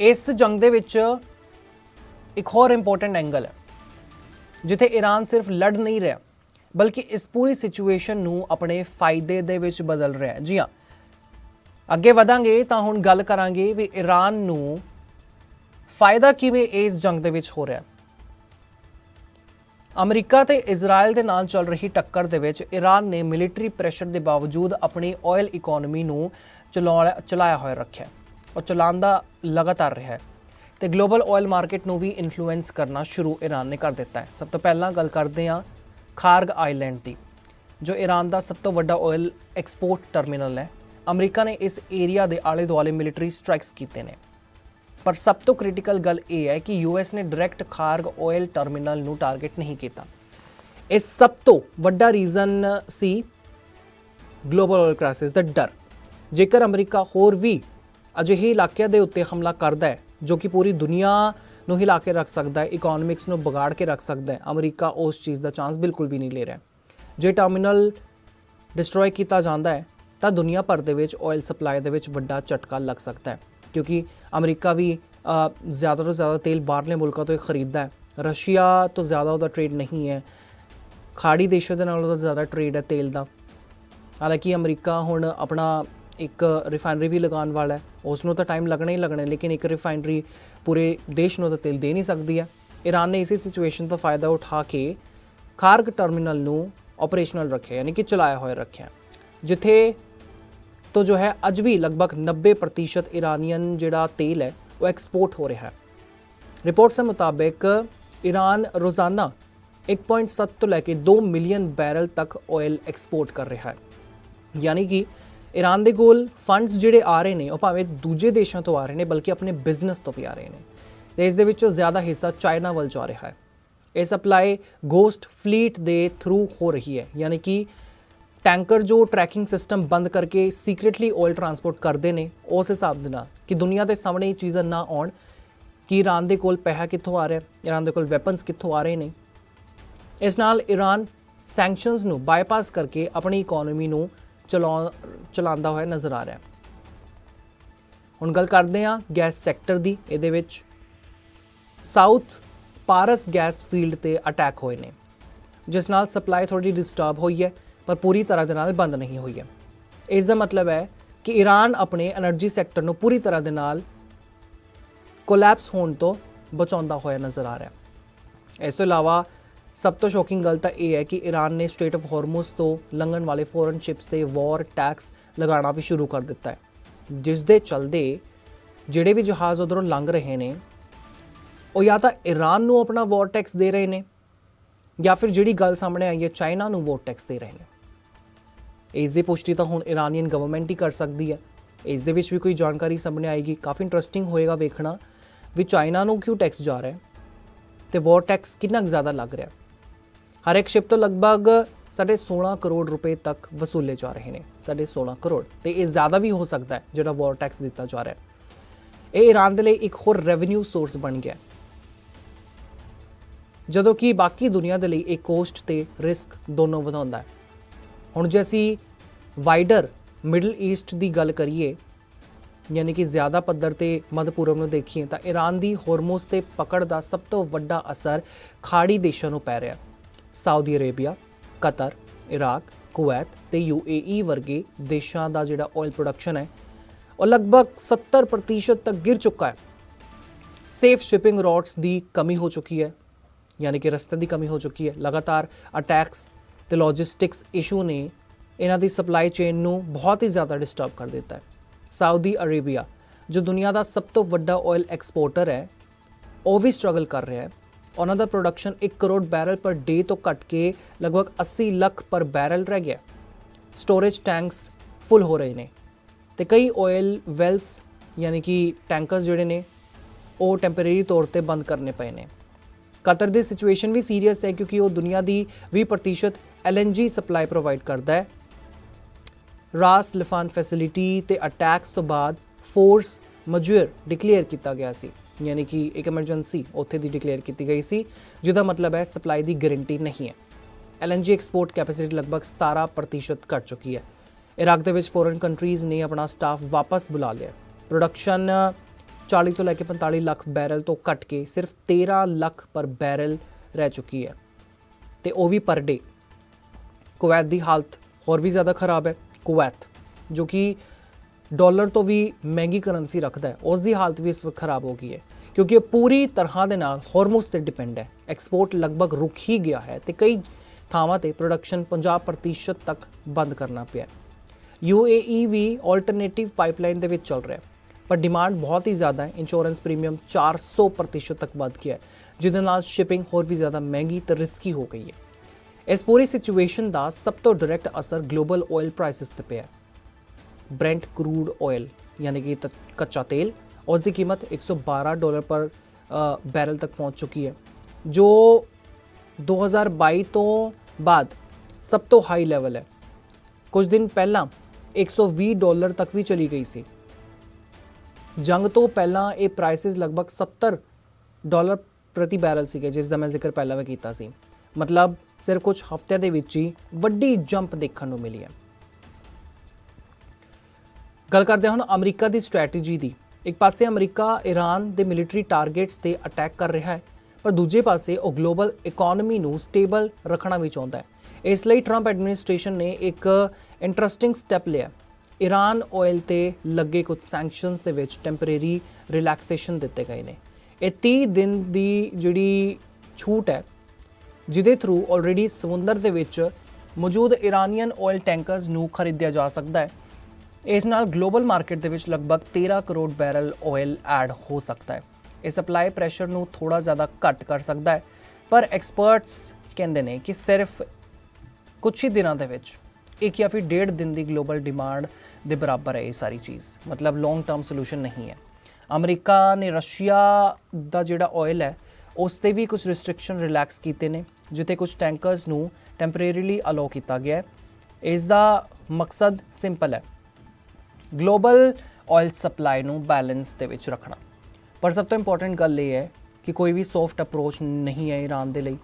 इस जंग दे विच एक होर इंपोर्टेंट एंगल है जिथे ईरान सिर्फ लड़ नहीं रहा बल्कि इस पूरी सिचुएशन नूं अपने फायदे दे विच बदल रहा है। जी हाँ, अगे वधांगे तो हुण गल करांगे भी ईरान नूं फायदा किवें इस जंग दे विच हो रहा है। अमरीका ते इजराइल दे नाल चल रही टक्कर दे विच ईरान ने मिलिटरी प्रैशर के बावजूद अपनी ऑयल इकोनॉमी नूं चलाया होया रखा और चलांदा लगातार रहा है तो ग्लोबल ऑयल मार्केट नूं भी इन्फ्लुएंस करना शुरू ईरान ने कर दिता है। सब तो पहला गल करते हैं खार्ग आइलैंड की, जो ईरान का सब तो वड्डा ऑयल एक्सपोर्ट टर्मिनल है। अमरीका ने इस एरिया के आले दुआले मिलिटरी स्ट्राइक्स किए हैं, पर सब तो क्रिटिकल गल यह है कि यूएस ने डायरैक्ट खार्ग ऑयल टर्मिनल नूं टारगेट नहीं किया। इस सब तो वड्डा रीजन सी ग्लोबल ऑयल क्राइसिस का डर। जेकर अमरीका होर भी अजिहे इलाकों के उत्ते हमला करता है जो कि पूरी दुनिया नूं हिला के रख सकता है, इकोनॉमिक्स नूं बिगाड़ के रख सकता है, अमरीका उस चीज़ का चांस बिल्कुल भी नहीं ले रहा। जे टर्मिनल डिस्ट्रॉय किया जाता है तो दुनिया भर दे विच ऑयल सप्लाई दे विच वड्डा झटका लग सकता है, क्योंकि अमरीका भी ज़्यादा तो ज़्यादा तेल बाहरले मुल्कों तो ही खरीदता है। रशिया तो ज़्यादा उसका ट्रेड नहीं है, खाड़ी देशों के नालों तो ज़्यादा ट्रेड है तेल का। हालांकि अमरीका हुण अपना एक रिफाइनरी भी लगाने वाला है, उसनों तो टाइम लगना ही लगना है, लेकिन एक रिफाइनरी पूरे देश नूं तो तेल दे नहीं सकती है। ईरान ने इसी सिचुएशन का फायदा उठा के खार्ग टर्मिनल नूं ऑपरेशनल रखे, यानी कि चलाया हुआ रखे, जिथे तो जो है अज भी लगभग 90% ईरानियन जिहड़ा तेल है वो एक्सपोर्ट हो रहा है। रिपोर्ट्स के मुताबिक ईरान रोज़ाना 1.7 तो लैके 2 मिलियन बैरल तक ऑयल एक्सपोर्ट कर रहा है। यानी कि ईरान के कोल फंड्स जिहड़े आ रहे हैं वो भावें दूजे देशों तो आ रहे हैं बल्कि अपने बिजनेस तो भी आ रहे हैं, तो इस दे विचों ज़्यादा हिस्सा चाइना वाल जा रहा है। ये सप्लाई गोस्ट फ्लीट के थ्रू हो रही है, यानी कि टैंकर जो ट्रैकिंग सिस्टम बंद करके सीक्रेटली ऑयल ट्रांसपोर्ट करते हैं उस हिसाब के नाल कि दुनिया के सामने ये चीज़ां ना आउण कि ईरान के कोल पैसा कित्थों आ रहा है, ईरान के कोल वैपन्स कित्थों आ रहे हैं। इस नाल ईरान सैंक्शनस नूं बाईपास करके अपनी इकोनॉमी नूं चलांदा होया नज़र आ रहा है। हुण गल करते हैं गैस सैक्टर की। इहदे विच साउथ पारस गैस फील्ड ते अटैक होए ने, जिस नाल सप्लाई थोड़ी डिस्टर्ब हुई है पर पूरी तरह दे नाल बंद नहीं हुई है। इसका मतलब है कि ईरान अपने एनर्जी सैक्टर नूं पूरी तरह दे नाल कोलैप्स होने तो बचाउंदा होया नज़र आ रहा है। इस तो इलावा सब तो शॉकिंग गल तो यह है कि ईरान ने स्ट्रेट ऑफ हॉर्मुज़ तो लंघन वाले फॉरन शिप्स ते वॉर टैक्स लगाना भी शुरू कर दिता है, जिस दे चलते जिहड़े भी जहाज़ उधरों लंघ रहे हैं वो या तो ईरान नूं अपना वॉर टैक्स दे रहे हैं या फिर जिहड़ी गल सामने आई है चाइना नूं वॉर टैक्स दे रहे हैं। इस दी पुष्टि तो हुण ईरानियन गवर्नमेंट ही कर सकती है। इस दे विच भी कोई जानकारी सामने आएगी, काफ़ी इंटरस्टिंग होएगा वेखना भी चाइना नूं क्यों टैक्स जा रहा है तो वॉर टैक्स कितना ज़्यादा लग रहा है। हर एक शिप तो लगभग 16.5 करोड़ रुपए तक वसूले जा रहे हैं, 16.5 करोड़, तो ये ज़्यादा भी हो सकता है जो वॉर टैक्स दिता जा रहा है। ये ईरान के लिए एक होर रेवन्यू सोर्स बन गया, जदों कि बाकी दुनिया के लिए एक कोस्ट ते रिस्क दोनों वधाउंदा है। हुण जे असीं वाइडर मिडल ईस्ट की गल करिए, यानी कि ज़्यादा पद्धर ते मध्य पूरब में देखिए तो ईरान की हॉर्मुज़ ते पकड़ का सब तो वड्डा असर खाड़ी देशों नूं पै रहा। Saudi Arabia, Qatar, Iraq, Kuwait ते UAE वर्गे देशों का जिहड़ा ऑयल प्रोडक्शन है और लगभग 70% तक गिर चुका है। सेफ शिपिंग रूट्स की कमी हो चुकी है, यानी कि रस्ते की कमी हो चुकी है। लगातार अटैक्स ते लॉजिस्टिक्स इशू ने इन्हां दी सप्लाई चेन नूं बहुत ही ज़्यादा डिस्टर्ब कर दिता है। साउदी अरेबिया जो दुनिया का सब तो वड्डा ऑयल एक्सपोर्टर है वो भी स्ट्रगल कर रहा है। उन्हां दा production 1 crore barrel per day तो घट के लगभग 80 लाख पर बैरल रह गया। स्टोरेज टैंक्स फुल हो रहे हैं तो कई ऑयल वेल्स यानी कि टैंकर्स जोड़े ने वो टैंपरेरी तौर पर बंद करने पे ने। कतर की सिचुएशन भी सीरीयस है क्योंकि वो दुनिया की 20% LNG सप्लाई प्रोवाइड करता है। रास लिफान फैसिलिटी ते अटैक्स तो बाद फोर्स मजूर डिक्लेयर किया गया सी, यानी कि एक एमरजेंसी उत्थे दी डिक्लेयर की गई सी, जिसका मतलब है सप्लाई की गारंटी नहीं है। LNG एक्सपोर्ट कैपेसिटी लगभग 17% घट चुकी है। इराक दे विच फॉरेन कंट्रीज़ ने अपना स्टाफ वापस बुला लिया। प्रोडक्शन 40 ਤੋਂ ਲੈ ਕੇ 45 ਲੱਖ ਬੈਰਲ ਤੋਂ ਘਟ ਕੇ ਸਿਰਫ 13 ਲੱਖ ਪਰ ਬੈਰਲ ਰਹਿ ਚੁੱਕੀ ਹੈ, ਤੇ ਉਹ ਵੀ ਪਰ ਡੇ। ਕੁਵੈਤ ਦੀ ਹਾਲਤ ਹੋਰ ਵੀ ਜ਼ਿਆਦਾ ਖਰਾਬ ਹੈ। ਕੁਵੈਤ ਜੋ ਕਿ ਡਾਲਰ ਤੋਂ ਵੀ ਮਹਿੰਗੀ ਕਰੰਸੀ ਰੱਖਦਾ ਹੈ, ਉਸ ਦੀ ਹਾਲਤ ਵੀ ਇਸ ਵਕਤ ਖਰਾਬ ਹੋ ਗਈ ਹੈ, ਕਿਉਂਕਿ ਇਹ ਪੂਰੀ ਤਰ੍ਹਾਂ ਦੇ ਨਾਲ ਹਾਰਮੂਜ਼ ਤੇ ਡਿਪੈਂਡ ਹੈ। ਐਕਸਪੋਰਟ ਲਗਭਗ ਰੁਕ ਹੀ ਗਿਆ ਹੈ ਤੇ ਕਈ ਥਾਵਾਂ ਤੇ ਪ੍ਰੋਡਕਸ਼ਨ 50% ਤੱਕ ਬੰਦ ਕਰਨਾ ਪਿਆ। UAE ਵੀ ਆਲਟਰਨੇਟਿਵ ਪਾਈਪਲਾਈਨ ਦੇ ਵਿੱਚ ਚੱਲ ਰਿਹਾ ਹੈ, ਪਰ ਡਿਮਾਂਡ ਬਹੁਤ ਹੀ ਜ਼ਿਆਦਾ ਹੈ। ਇੰਸ਼ੋਰੈਂਸ ਪ੍ਰੀਮੀਅਮ 400% ਤੱਕ ਵੱਧ ਗਿਆ ਹੈ, ਜਿਹਦੇ ਨਾਲ ਸ਼ਿਪਿੰਗ ਹੋਰ ਵੀ ਜ਼ਿਆਦਾ ਮਹਿੰਗੀ ਤੇ ਰਿਸਕੀ ਹੋ ਗਈ ਹੈ। ਇਸ ਪੂਰੀ ਸਿਚੁਏਸ਼ਨ ਦਾ ਸਭ ਤੋਂ ਡਾਇਰੈਕਟ ਅਸਰ ਗਲੋਬਲ ਆਇਲ ਪ੍ਰਾਈਸਿਸ ਤੇ ਪਿਆ। ਬ੍ਰੈਂਟ ਕਰੂਡ ਆਇਲ ਯਾਨੀ ਕਿ ਕੱਚਾ ਤੇਲ, ਉਸ ਦੀ ਕੀਮਤ $112 ਪਰ ਬੈਰਲ ਤੱਕ ਪਹੁੰਚ ਚੁੱਕੀ ਹੈ, ਜੋ 2022 ਤੋਂ ਬਾਅਦ ਸਭ ਤੋਂ ਹਾਈ ਲੈਵਲ ਹੈ। ਕੁਝ ਦਿਨ ਪਹਿਲਾਂ $120 ਤੱਕ ਵੀ ਚਲੀ ਗਈ ਸੀ। ਜੰਗ ਤੋਂ ਪਹਿਲਾਂ ਇਹ ਪ੍ਰਾਈਸਿਸ ਲਗਭਗ $70 ਪ੍ਰਤੀ ਬੈਰਲ ਸੀਗੇ, ਜਿਸ ਦਾ ਮੈਂ ਜ਼ਿਕਰ ਪਹਿਲਾਂ ਵੀ ਕੀਤਾ ਸੀ। ਮਤਲਬ ਸਿਰਫ ਕੁਝ ਹਫ਼ਤਿਆਂ ਦੇ ਵਿੱਚ ਹੀ ਵੱਡੀ ਜੰਪ ਦੇਖਣ ਨੂੰ ਮਿਲੀ ਹੈ। ਗੱਲ ਕਰਦੇ ਹਾਂ ਹੁਣ ਅਮਰੀਕਾ ਦੀ ਸਟ੍ਰੈਟਜੀ ਦੀ। ਇੱਕ ਪਾਸੇ ਅਮਰੀਕਾ ਈਰਾਨ ਦੇ ਮਿਲਟਰੀ ਟਾਰਗੇਟਸ ਤੇ ਅਟੈਕ ਕਰ ਰਿਹਾ ਹੈ, ਪਰ ਦੂਜੇ ਪਾਸੇ ਉਹ ਗਲੋਬਲ ਇਕਨੋਮੀ ਨੂੰ ਸਟੇਬਲ ਰੱਖਣਾ ਵੀ ਚਾਹੁੰਦਾ ਹੈ। ਇਸ ਲਈ ਟਰੰਪ ਐਡਮਿਨਿਸਟ੍ਰੇਸ਼ਨ ਨੇ ਇੱਕ ਇੰਟਰਸਟਿੰਗ ਸਟੈਪ ਲਿਆ। ਈਰਾਨ ਆਇਲ ਤੇ ਲੱਗੇ ਕੁਝ ਸੈਂਕਸ਼ਨਸ ਦੇ ਵਿੱਚ ਟੈਂਪਰੇਰੀ ਰਿਲੈਕਸੇਸ਼ਨ ਦਿੱਤੇ ਗਏ ਨੇ। ਇਹ 30 ਦਿਨ ਦੀ ਜਿਹੜੀ ਛੂਟ ਹੈ, ਜਿਹਦੇ ਥਰੂ ਆਲਰੇਡੀ ਸਮੁੰਦਰ ਦੇ ਵਿੱਚ ਮੌਜੂਦ ਇਰਾਨੀਅਨ ਆਇਲ ਟੈਂਕਰਸ ਨੂੰ ਖਰੀਦਿਆ ਜਾ ਸਕਦਾ ਹੈ। ਇਸ ਨਾਲ ਗਲੋਬਲ ਮਾਰਕੀਟ ਦੇ ਵਿੱਚ ਲਗਭਗ 13 ਕਰੋੜ ਬੈਰਲ ਆਇਲ ਐਡ ਹੋ ਸਕਦਾ ਹੈ। ਇਹ ਸਪਲਾਈ ਪ੍ਰੈਸ਼ਰ ਨੂੰ ਥੋੜਾ ਜ਼ਿਆਦਾ ਘੱਟ ਕਰ ਸਕਦਾ ਹੈ, ਪਰ ਐਕਸਪਰਟਸ ਕਹਿੰਦੇ ਨੇ ਕਿ ਸਿਰਫ ਕੁਝ ਹੀ ਦਿਨਾਂ ਦੇ ਵਿੱਚ 1 ਜਾਂ ਫਿਰ 1.5 ਦਿਨ ਦੀ ਗਲੋਬਲ ਡਿਮਾਂਡ ਦੇ ਬਰਾਬਰ ਹੈ ਇਹ ਸਾਰੀ ਚੀਜ਼। ਮਤਲਬ ਲੌਂਗ ਟਰਮ ਸੋਲੂਸ਼ਨ ਨਹੀਂ ਹੈ। ਅਮਰੀਕਾ ਨੇ ਰਸ਼ੀਆ ਦਾ ਜਿਹੜਾ ਆਇਲ ਹੈ ਉਸ ਤੇ ਵੀ ਕੁਝ ਰਿਸਟ੍ਰਿਕਸ਼ਨ ਰਿਲੈਕਸ ਕੀਤੇ ਨੇ, ਜਿੱਥੇ ਕੁਝ ਟੈਂਕਰਸ ਨੂੰ ਟੈਂਪਰੇਰੀਲੀ ਅਲਾਉ ਕੀਤਾ ਗਿਆ ਹੈ। ਇਸ ਦਾ ਮਕਸਦ ਸਿੰਪਲ ਹੈ, ਗਲੋਬਲ ਆਇਲ ਸਪਲਾਈ ਨੂੰ ਬੈਲੈਂਸ ਦੇ ਵਿੱਚ ਰੱਖਣਾ। ਪਰ ਸਭ ਤੋਂ ਇੰਪੋਰਟੈਂਟ ਗੱਲ ਇਹ ਹੈ ਕਿ ਕੋਈ ਵੀ ਸੌਫਟ ਅਪਰੋਚ ਨਹੀਂ ਹੈ ਈਰਾਨ ਦੇ ਲਈ।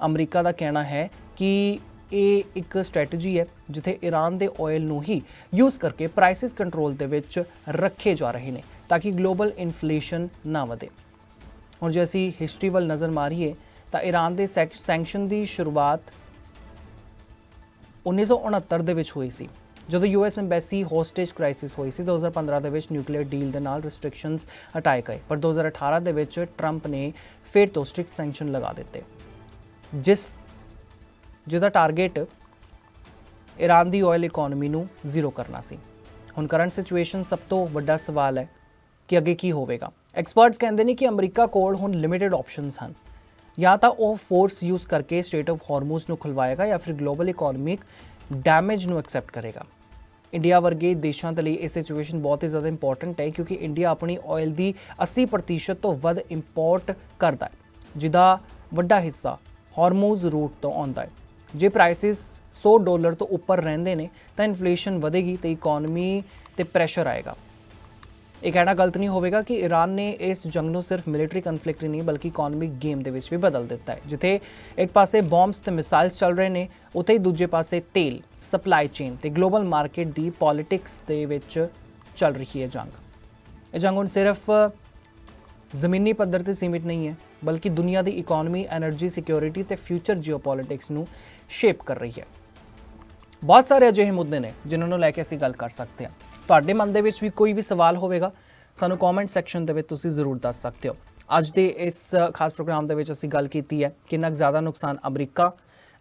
ਅਮਰੀਕਾ ਦਾ ਕਹਿਣਾ ਹੈ ਕਿ ਇਹ ਇੱਕ ਸਟ੍ਰੈਟਜੀ ਹੈ ਜਿੱਥੇ ਈਰਾਨ ਦੇ ਆਇਲ ਨੂੰ ਹੀ ਯੂਜ਼ ਕਰਕੇ ਪ੍ਰਾਈਸਿਸ ਕੰਟਰੋਲ ਦੇ ਵਿੱਚ ਰੱਖੇ ਜਾ ਰਹੇ ਨੇ, ਤਾਂ ਕਿ ਗਲੋਬਲ ਇਨਫਲੇਸ਼ਨ ਨਾ ਵਧੇ। ਹੁਣ ਜੇ ਅਸੀਂ ਹਿਸਟਰੀ ਵੱਲ ਨਜ਼ਰ ਮਾਰੀਏ ਤਾਂ ਈਰਾਨ ਦੇ ਸੈਂਕਸ਼ਨ ਦੀ ਸ਼ੁਰੂਆਤ 1969 ਦੇ ਵਿੱਚ ਹੋਈ ਸੀ, ਜਦੋਂ US ਐਮਬੈਸੀ ਹੋਸਟੇਜ ਕ੍ਰਾਈਸਿਸ ਹੋਈ ਸੀ। 2015 ਦੇ ਵਿੱਚ ਨਿਊਕਲੀਅਰ ਡੀਲ ਦੇ ਨਾਲ ਰਿਸਟ੍ਰਿਕਸ਼ਨਸ ਹਟਾਏ ਗਏ, ਪਰ 2018 ਦੇ ਵਿੱਚ ਟਰੰਪ ਨੇ ਫਿਰ ਤੋਂ ਸਟ੍ਰਿਕਟ ਸੈਂਕਸ਼ਨ ਲਗਾ ਦਿੱਤੇ, ਜਿਹਦਾ ਟਾਰਗੇਟ ਈਰਾਨ ਦੀ ਆਇਲ ਇਕਨੋਮੀ ਨੂੰ ਜ਼ੀਰੋ ਕਰਨਾ ਸੀ। ਹੁਣ ਕਰੰਟ ਸਿਚੁਏਸ਼ਨ ਸਭ ਤੋਂ ਵੱਡਾ ਸਵਾਲ ਹੈ ਕਿ ਅੱਗੇ ਕੀ ਹੋਵੇਗਾ। ਐਕਸਪਰਟਸ ਕਹਿੰਦੇ ਨੇ ਕਿ ਅਮਰੀਕਾ ਕੋਲ ਹੁਣ ਲਿਮਿਟਡ ਆਪਸ਼ਨਸ ਹਨ। ਜਾਂ ਤਾਂ ਉਹ ਫੋਰਸ ਯੂਜ਼ ਕਰਕੇ ਸਟ੍ਰੇਟ ਆਫ ਹਾਰਮੂਜ਼ ਨੂੰ ਖੁਲਵਾਏਗਾ ਜਾਂ ਫਿਰ ਗਲੋਬਲ ਇਕਨੋਮਿਕ ਡੈਮੇਜ ਨੂੰ ਐਕਸੈਪਟ ਕਰੇਗਾ। ਇੰਡੀਆ ਵਰਗੇ ਦੇਸ਼ਾਂ ਦੇ ਲਈ ਇਹ ਸਿਚੁਏਸ਼ਨ ਬਹੁਤ ਹੀ ਜ਼ਿਆਦਾ ਇੰਪੋਰਟੈਂਟ ਹੈ, ਕਿਉਂਕਿ ਇੰਡੀਆ ਆਪਣੀ ਆਇਲ ਦੀ 80% ਤੋਂ ਵੱਧ ਇੰਪੋਰਟ ਕਰਦਾ ਹੈ, ਜਿਹਦਾ ਵੱਡਾ ਹਿੱਸਾ ਹਾਰਮੂਜ਼ ਰੂਟ ਤੋਂ ਆਉਂਦਾ ਹੈ। ਜੇ ਪ੍ਰਾਈਸਿਸ $100 ਤੋਂ ਉੱਪਰ ਰਹਿੰਦੇ ਨੇ ਤਾਂ ਇਨਫਲੇਸ਼ਨ ਵਧੇਗੀ ਤੇ ਇਕਨੋਮੀ ਤੇ ਪ੍ਰੈਸ਼ਰ ਆਏਗਾ। ਇਹ ਕਹਿਣਾ ਗਲਤ ਨਹੀਂ ਹੋਵੇਗਾ ਕਿ ਈਰਾਨ ਨੇ ਇਸ ਜੰਗ ਨੂੰ ਸਿਰਫ ਮਿਲਟਰੀ ਕਨਫਲਿਕਟ ਹੀ ਨਹੀਂ ਬਲਕਿ ਇਕਨੋਮਿਕ ਗੇਮ ਦੇ ਵਿੱਚ ਵੀ ਬਦਲ ਦਿੱਤਾ ਹੈ। ਜਿੱਥੇ ਇੱਕ ਪਾਸੇ ਬੰਬਸ ਤੇ ਮਿਸਾਈਲਸ ਚੱਲ ਰਹੇ ਨੇ, ਉੱਥੇ ਹੀ ਦੂਜੇ ਪਾਸੇ ਤੇਲ, ਸਪਲਾਈ ਚੇਨ ਤੇ ਗਲੋਬਲ ਮਾਰਕੀਟ ਦੀ ਪੋਲਿਟਿਕਸ ਦੇ ਵਿੱਚ ਚੱਲ ਰਹੀ ਹੈ ਜੰਗ। ਇਹ ਜੰਗ ਹੁਣ ਸਿਰਫ ਜ਼ਮੀਨੀ ਪੱਧਰ ਤੇ ਸੀਮਿਤ ਨਹੀਂ ਹੈ, ਬਲਕਿ ਦੁਨੀਆ ਦੀ ਇਕਨੋਮੀ, ਐਨਰਜੀ ਸਿਕਿਉਰਿਟੀ ਤੇ ਫਿਊਚਰ ਜੀਓਪੋਲਿਟਿਕਸ ਨੂੰ ਸ਼ੇਪ ਕਰ ਰਹੀ ਹੈ। ਬਹੁਤ ਸਾਰੇ ਅਜਿਹੇ ਮੁੱਦੇ ਨੇ ਜਿਨ੍ਹਾਂ ਨੂੰ ਲੈ ਕੇ ਅਸੀਂ ਗੱਲ ਕਰ ਸਕਦੇ ਹਾਂ। ਤੁਹਾਡੇ ਮਨ ਦੇ ਵਿੱਚ ਵੀ ਕੋਈ ਵੀ ਸਵਾਲ ਹੋਵੇਗਾ, ਸਾਨੂੰ ਕਮੈਂਟ ਸੈਕਸ਼ਨ ਦੇ ਵਿੱਚ ਤੁਸੀਂ ਜ਼ਰੂਰ ਦੱਸ ਸਕਦੇ ਹੋ। ਅੱਜ ਦੇ ਇਸ ਖਾਸ ਪ੍ਰੋਗਰਾਮ ਦੇ ਵਿੱਚ ਅਸੀਂ ਗੱਲ ਕੀਤੀ ਹੈ ਕਿੰਨਾ ਜ਼ਿਆਦਾ ਨੁਕਸਾਨ ਅਮਰੀਕਾ,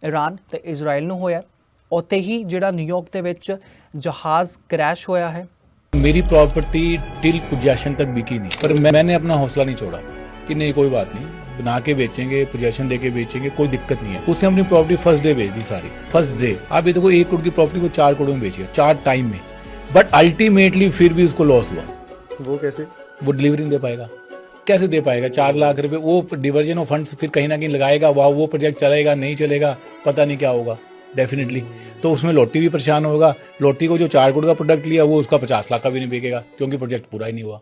ਈਰਾਨ ਤੇ ਇਜ਼ਰਾਈਲ ਨੂੰ ਹੋਇਆ। ਉੱਥੇ ਹੀ ਜਿਹੜਾ ਨਿਊਯਾਰਕ ਦੇ ਵਿੱਚ ਜਹਾਜ਼ क्रैश ਹੋਇਆ ਹੈ। मेरी प्रॉपर्टी टिल पोजेशन तक बिकी नहीं, पर मैंने अपना हौसला नहीं छोड़ा कि नहीं कोई बात नहीं, बना के बेचेंगे, पोजेशन देके बेचेंगे, कोई दिक्कत नहीं है। उसने अपनी प्रॉपर्टी फर्स्ट डे बेच दी सारी, फर्स्ट डे। आप ये देखो 1 करोड़ की प्रॉपर्टी को 4 करोड़ में बेची है 4 टाइम में, बट अल्टीमेटली फिर भी उसको लॉस हुआ। वो कैसे? वो डिलीवरी नहीं दे पाएगा, कैसे दे पाएगा? 4 लाख रुपए वो डिवर्जन ऑफ फंड्स फिर कहीं ना कहीं लगाएगा, वाह वो प्रोजेक्ट चलेगा नहीं चलेगा पता नहीं क्या होगा डेफिनेटली। तो उसमें लोटी भी परेशान होगा। लोटी को जो 4 करोड़ का प्रोडक्ट लिया वो उसका 50 लाख का भी नहीं बिकेगा, क्योंकि प्रोजेक्ट पूरा ही नहीं हुआ।